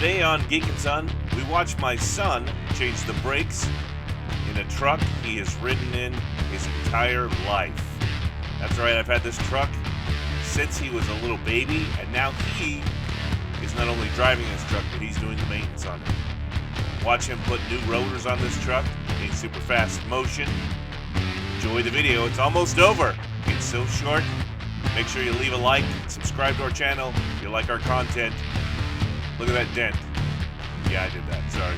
Today on Geek and Son, we watch my son change the brakes in a truck he has ridden in his entire life. That's right, I've had this truck since he was a little baby, and now he is not only driving this truck, but he's doing the maintenance on it. Watch him put new rotors on this truck in super fast motion. Enjoy the video, it's almost over. It's so short. Make sure you leave a like, subscribe to our channel if you like our content. Look at that dent. Yeah, I did that, sorry.